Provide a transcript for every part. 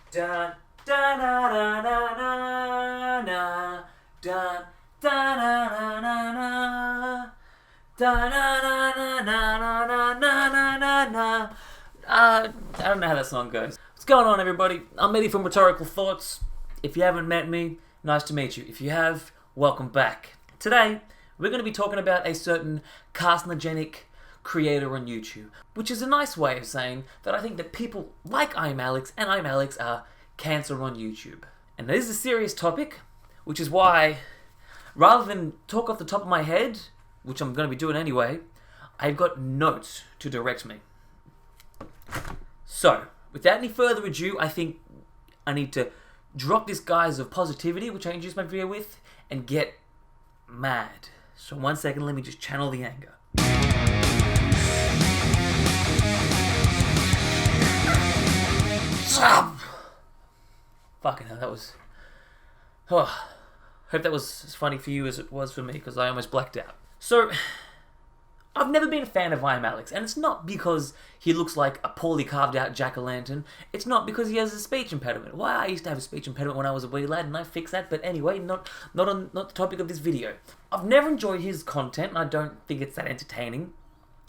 Da da da da da da da da da da da da da da. I don't know how that song goes. What's going on, everybody? I'm Eddie from Rhetorical Thoughts. If you haven't met me, nice to meet you. If you have, welcome back. Today, we're going to be talking about a certain carcinogenic creator on YouTube, which is a nice way of saying that I think that people like ImAllexx and ImAllexx are cancer on YouTube. And this is a serious topic, which is why, rather than talk off the top of my head, which I'm going to be doing anyway, I've got notes to direct me. So, without any further ado, I think I need to drop this guise of positivity, which I introduced my video with, and get mad. So 1 second, let me just channel the anger. Fucking hell, that was... Oh, hope that was as funny for you as it was for me, because I almost blacked out. So, I've never been a fan of ImAllexx, and it's not because he looks like a poorly carved out jack-o'-lantern. It's not because he has a speech impediment. Why, I used to have a speech impediment when I was a wee lad, and I fixed that. But anyway, not the topic of this video. I've never enjoyed his content, and I don't think it's that entertaining.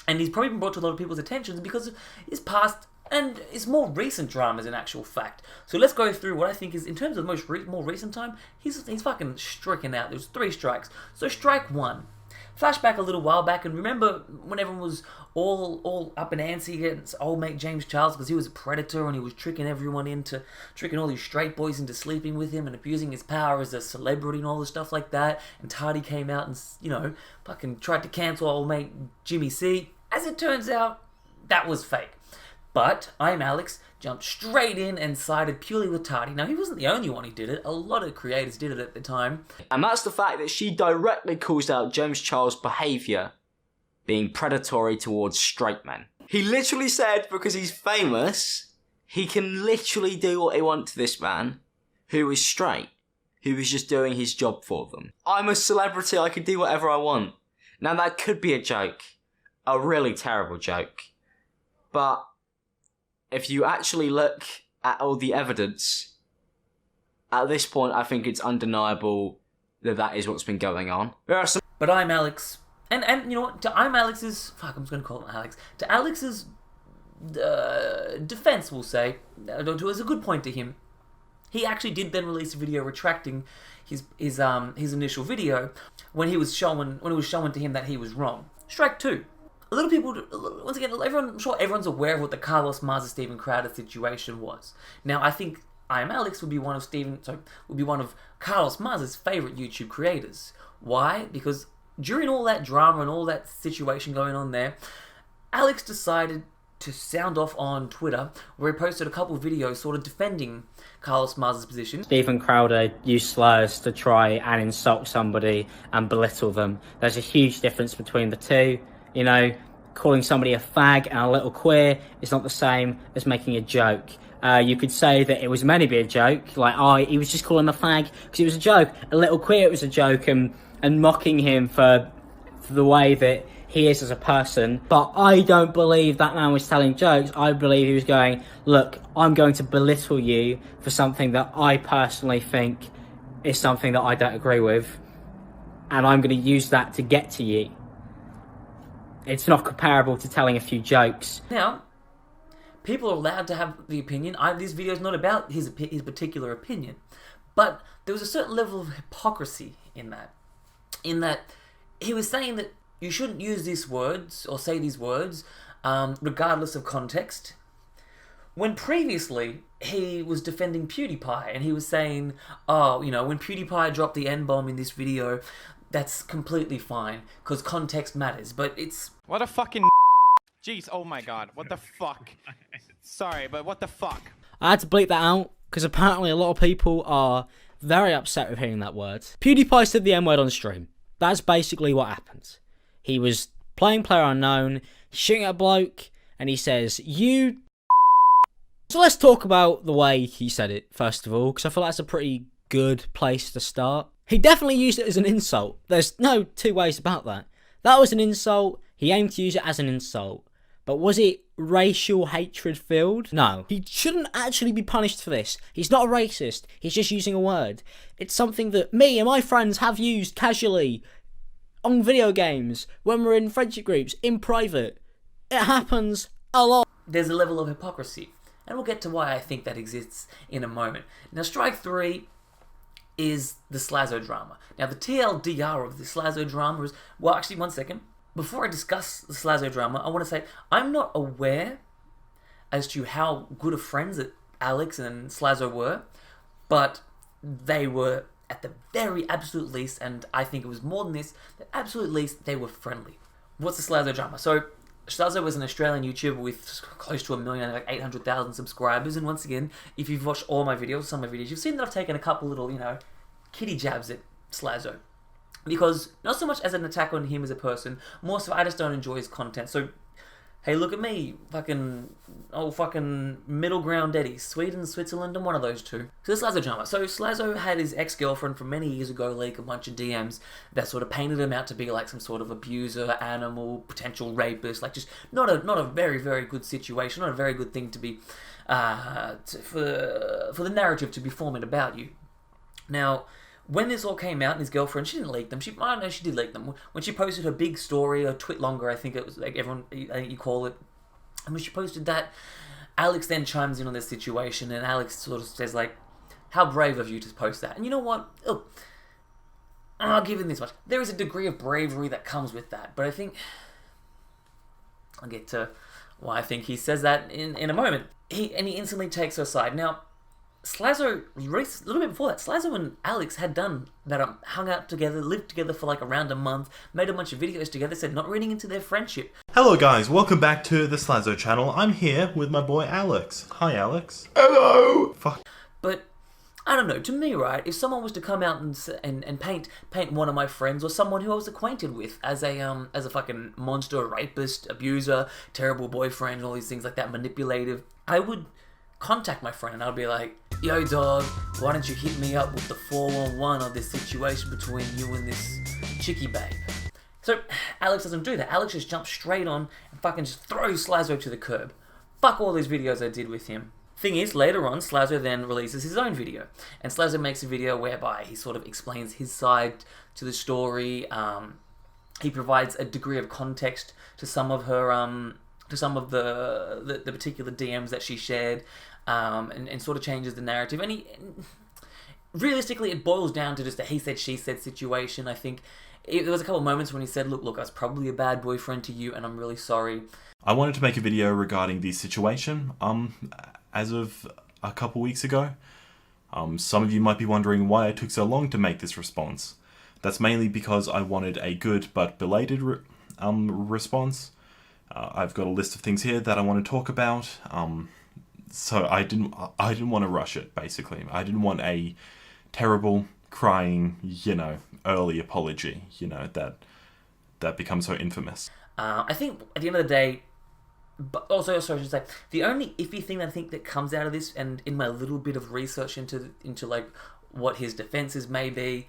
And he's probably been brought to a lot of people's attention because of his past and his more recent dramas, in actual fact. So let's go through what I think is, in terms of the more recent time, he's fucking stricken out. There's 3 strikes. So strike 1. Flashback a little while back, and remember when everyone was all up in antsy against old mate James Charles because he was a predator and he was tricking all these straight boys into sleeping with him and abusing his power as a celebrity and all this stuff like that. And Tardy came out and, you know, fucking tried to cancel old mate Jimmy C. As it turns out, that was fake. But ImAllexx jumped straight in and sided purely with Tardy. Now, he wasn't the only one who did it. A lot of creators did it at the time. And that's the fact that she directly calls out James Charles' behaviour being predatory towards straight men. He literally said because he's famous, he can literally do what he wants to this man who is straight, who is just doing his job for them. I'm a celebrity, I can do whatever I want. Now, that could be a joke. A really terrible joke. But if you actually look at all the evidence, at this point I think it's undeniable that that is what's been going on. But ImAllexx, and you know what, to ImAllexx's, I'm just going to call him Alex, to Alex's defense, we'll say, was a good point to him. He actually did then release a video retracting his initial video when it was shown to him that he was wrong. Strike 2. A little people, once again, I'm sure everyone's aware of what the Carlos Maza Steven Crowder situation was. Now, I think ImAllexx would be one of Carlos Maza's favorite YouTube creators. Why? Because during all that drama and all that situation going on there, Alex decided to sound off on Twitter, where he posted a couple of videos sort of defending Carlos Maza's position. Steven Crowder used slurs to try and insult somebody and belittle them. There's a huge difference between the two. You know, calling somebody a fag and a little queer is not the same as making a joke. You could say that it was meant to be a joke, like, he was just calling him a fag because it was a joke. A little queer, it was a joke, and mocking him for the way that he is as a person. But I don't believe that man was telling jokes. I believe he was going, look, I'm going to belittle you for something that I personally think is something that I don't agree with, and I'm going to use that to get to you. It's not comparable to telling a few jokes. Now, people are allowed to have the opinion. This video is not about his particular opinion. But there was a certain level of hypocrisy in that. In that he was saying that you shouldn't use these words or say these words regardless of context. When previously he was defending PewDiePie and he was saying, oh, you know, when PewDiePie dropped the N-bomb in this video, that's completely fine, because context matters, but it's... What a fucking jeez, oh my god, what the fuck? Sorry, but what the fuck? I had to bleep that out, because apparently a lot of people are very upset with hearing that word. PewDiePie said the N-word on stream. That's basically what happened. He was playing PlayerUnknown, shooting at a bloke, and he says, you... So let's talk about the way he said it, first of all, because I feel that's a pretty good place to start. He definitely used it as an insult. There's no two ways about that. That was an insult. He aimed to use it as an insult. But was it racial hatred filled? No. He shouldn't actually be punished for this. He's not a racist. He's just using a word. It's something that me and my friends have used casually on video games, when we're in friendship groups, in private. It happens a lot. There's a level of hypocrisy, and we'll get to why I think that exists in a moment. Now, strike three is the Slazo drama. Now, the TLDR of the Slazo drama is... Well, actually, one second. Before I discuss the Slazo drama, I want to say I'm not aware as to how good of friends that Alex and Slazo were, but they were, at the very absolute least, and I think it was more than this, at the absolute least, they were friendly. What's the Slazo drama? So, Slazo was an Australian YouTuber with close to 1 million, like 800,000 subscribers, and once again, if you've watched all my videos, some of my videos, you've seen that I've taken a couple little, kitty jabs at Slazo. Because, not so much as an attack on him as a person, more so I just don't enjoy his content. So, hey, look at me, fucking middle ground Eddie, Sweden, Switzerland, and one of those two. So the Slazo drama. So Slazo had his ex-girlfriend from many years ago leak a bunch of DMs that sort of painted him out to be like some sort of abuser, animal, potential rapist, like just not a very, very good situation, not a very good thing to be, for the narrative to be forming about you. Now, when this all came out, and his girlfriend, she didn't leak them. I don't know, she did leak them. When she posted her big story, or twit longer, I think it was, like everyone, I think you call it. And when she posted that, Alex then chimes in on this situation, and Alex sort of says, like, how brave of you to post that. And you know what? Oh, I'll give him this much. There is a degree of bravery that comes with that. But I think... I'll get to why I think he says that in a moment. He instantly takes her side. Now, Slazo, a little bit before that, Slazo and Alex had done that, hung out together, lived together for like around a month, made a bunch of videos together, said not reading into their friendship. Hello guys, welcome back to the Slazo channel. I'm here with my boy Alex. Hi Alex. Hello! Fuck. But, I don't know, to me, right, if someone was to come out and paint one of my friends or someone who I was acquainted with as a fucking monster, rapist, abuser, terrible boyfriend, all these things like that, manipulative, I would contact my friend and I'd be like, yo dog, why don't you hit me up with the 411 of this situation between you and this chickie babe? So Alex doesn't do that. Alex just jumps straight on and fucking just throws Slazo to the curb. Fuck all these videos I did with him. Thing is, later on, Slazo then releases his own video. And Slazo makes a video whereby he sort of explains his side to the story. He provides a degree of context to some of her, to some of the particular DMs that she shared, and sort of changes the narrative. And realistically, it boils down to just a he said, she said situation. I think there was a couple of moments when he said, look, I was probably a bad boyfriend to you, and I'm really sorry. I wanted to make a video regarding the situation, as of a couple weeks ago. Some of you might be wondering why I took so long to make this response. That's mainly because I wanted a good but belated response. I've got a list of things here that I want to talk about. So I didn't want to rush it, basically. I didn't want a terrible, crying, early apology, that becomes so infamous. I think at the end of the day, but also, sorry, I should say, the only iffy thing I think that comes out of this, and in my little bit of research into like what his defenses may be,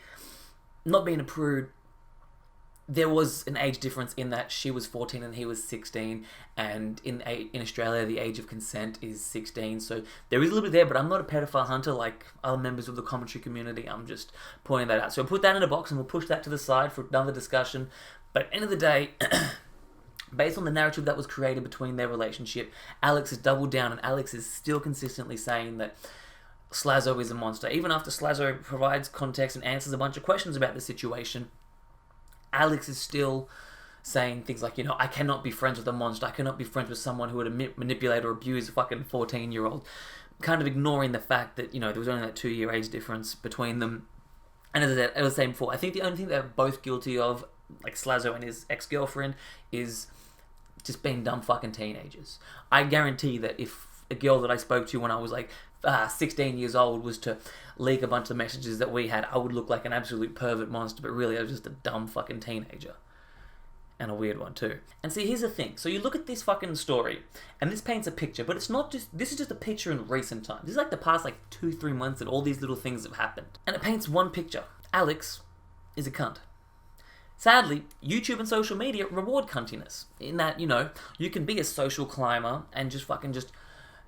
not being a prude, there was an age difference in that she was 14 and he was 16, and in Australia the age of consent is 16, so there is a little bit there, but I'm not a pedophile hunter like other members of the commentary community. I'm just pointing that out. So I'll put that in a box and we'll push that to the side for another discussion. But at the end of the day, based on the narrative that was created between their relationship, Alex has doubled down, and Alex is still consistently saying that Slazo is a monster. Even after Slazo provides context and answers a bunch of questions about the situation, Alex is still saying things like, I cannot be friends with a monster. I cannot be friends with someone who would manipulate or abuse a fucking 14-year-old. Kind of ignoring the fact that, there was only that 2-year age difference between them. And as I was saying before, I think the only thing they're both guilty of, like Slazo and his ex-girlfriend, is just being dumb fucking teenagers. I guarantee that if a girl that I spoke to when I was like 16 years old was to leak a bunch of messages that we had, I would look like an absolute pervert monster, but really I was just a dumb fucking teenager. And a weird one too. And see, here's the thing. So you look at this fucking story, and this paints a picture, but it's not just, this is just a picture in recent times. This is like the past 2-3 months that all these little things have happened. And it paints one picture. Alex is a cunt. Sadly, YouTube and social media reward cuntiness. In that, you can be a social climber and just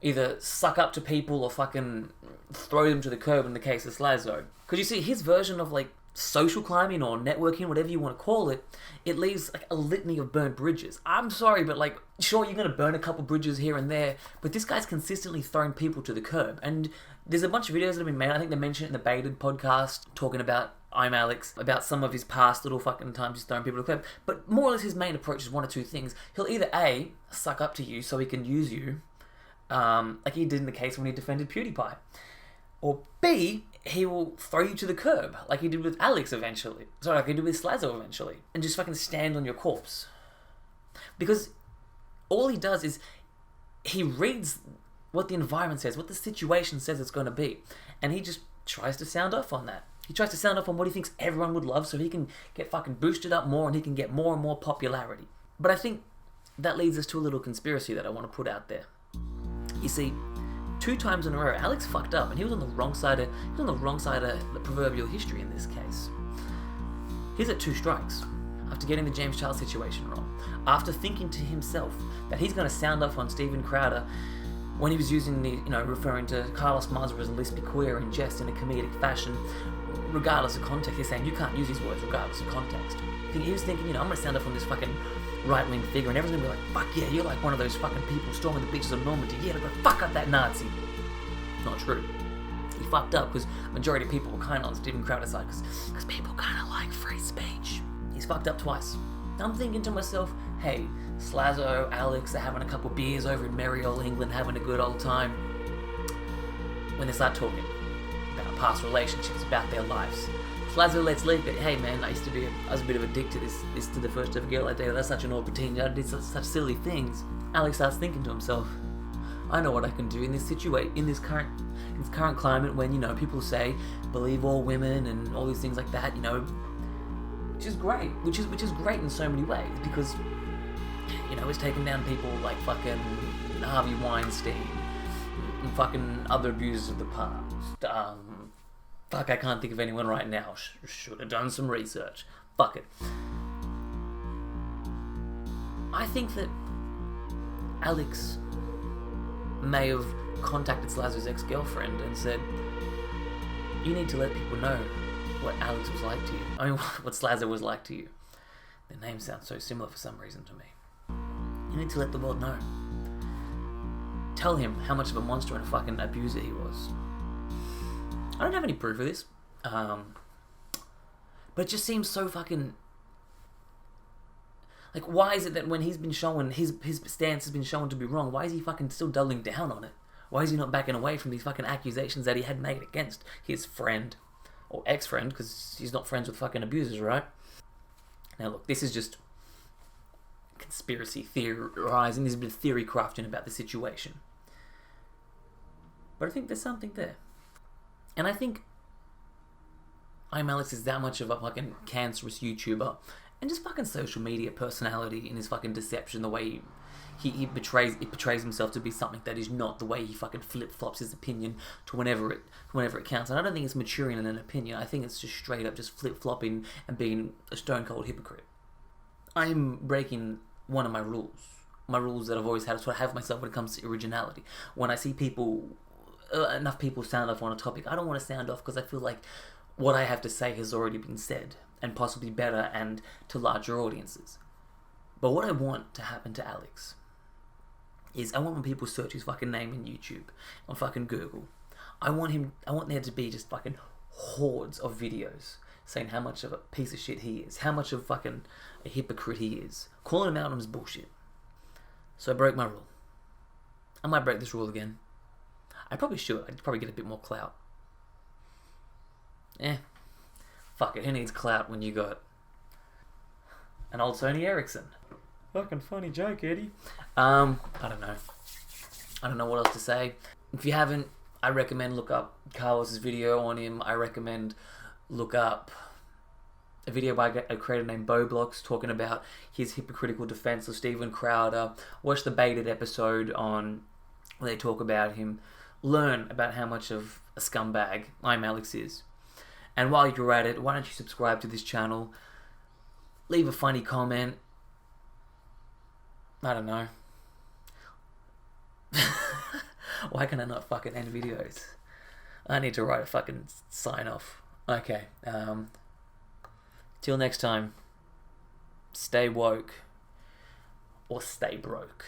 either suck up to people or fucking throw them to the curb in the case of Slazo. Because you see, his version of social climbing or networking, whatever you want to call it, it leaves a litany of burnt bridges. I'm sorry, but sure, you're going to burn a couple bridges here and there, but this guy's consistently throwing people to the curb. And there's a bunch of videos that have been made. I think they mentioned it in the Baited podcast, talking about ImAllexx, about some of his past little fucking times he's throwing people to the curb. But more or less his main approach is one or two things. He'll either A, suck up to you so he can use you, like he did in the case when he defended PewDiePie. Or B, he will throw you to the curb, like he did with Alex eventually. Sorry, like he did with Slazo eventually. And just fucking stand on your corpse. Because all he does is he reads what the environment says, what the situation says it's going to be. And he just tries to sound off on that. He tries to sound off on what he thinks everyone would love so he can get fucking boosted up more and he can get more and more popularity. But I think that leads us to a little conspiracy that I want to put out there. You see, 2 times in a row, Alex fucked up, and he was on the wrong side of the proverbial history in this case. He's at 2 strikes after getting the James Charles situation wrong, after thinking to himself that he's going to sound off on Steven Crowder when he was using referring to Carlos Mazza as a lispy queer in jest in a comedic fashion, regardless of context. He's saying you can't use these words regardless of context. He was thinking, I'm going to sound off on this fucking right-wing figure, and everyone's going to be like, fuck yeah, you're like one of those fucking people storming the beaches of Normandy. Yeah, but fuck up that Nazi. Not true. He fucked up because majority of people were kind of on Steven Crowder's side because people kind of like free speech. He's fucked up twice. I'm thinking to myself, hey, Slazo, Alex, they're having a couple beers over in merry old England, having a good old time. When they start talking about past relationships, about their lives, Slazo lets leak that, hey man, I was a bit of a dick to to the first ever girl I dated. That's such an awkward teen. I did such silly things. Alex starts thinking to himself, I know what I can do in this situation, in this current climate when, people say, believe all women and all these things like that, which is great, which is great in so many ways because, it's taking down people like fucking Harvey Weinstein and fucking other abusers of the past. Fuck, I can't think of anyone right now. Should have done some research. Fuck it. I think that Alex may have contacted Slazo's ex-girlfriend and said, you need to let people know what Alex was like to you. I mean, what Slazo was like to you. Their names sound so similar for some reason to me. You need to let the world know. Tell him how much of a monster and a fucking abuser he was. I don't have any proof of this, but it just seems so fucking... Like, why is it that when he's been shown, his stance has been shown to be wrong, why is he fucking still doubling down on it? Why is he not backing away from these fucking accusations that he had made against his friend, or ex-friend, because he's not friends with fucking abusers, right? Now look, this is just conspiracy theorizing, there's a bit of theory crafting about the situation. But I think there's something there. And I think ImAllexx is that much of a fucking cancerous YouTuber and just fucking social media personality in his fucking deception, the way he portrays himself to be something that is not, the way he fucking flip-flops his opinion to whenever it counts. And I don't think it's maturing in an opinion. I think it's just straight up just flip-flopping and being a stone-cold hypocrite. I'm breaking one of my rules that I've always had, so I have myself when it comes to originality. When I see enough people sound off on a topic, I don't want to sound off because I feel like what I have to say has already been said, and possibly better and to larger audiences. But what I want to happen to Alex is I want when people search his fucking name in YouTube, on fucking Google, I want there to be just fucking hordes of videos saying how much of a piece of shit he is, how much of fucking a hypocrite he is, calling him out on his bullshit. So I broke my rule. I might break this rule again. I probably should. I'd probably get a bit more clout. Fuck it. Who needs clout when you got an old Sony Ericsson? Fucking funny joke, Eddie. I don't know. I don't know what else to say. If you haven't, I recommend look up Carlos's video on him. I recommend look up a video by a creator named Boblox talking about his hypocritical defense of Steven Crowder. Watch the Baited episode on where they talk about him. Learn about how much of a scumbag ImAllexx is. And while you're at it, why don't you subscribe to this channel? leave a funny comment. I don't know. Why can I not fucking end videos? I need to write a fucking sign off. Okay. Till next time. Stay woke. Or stay broke.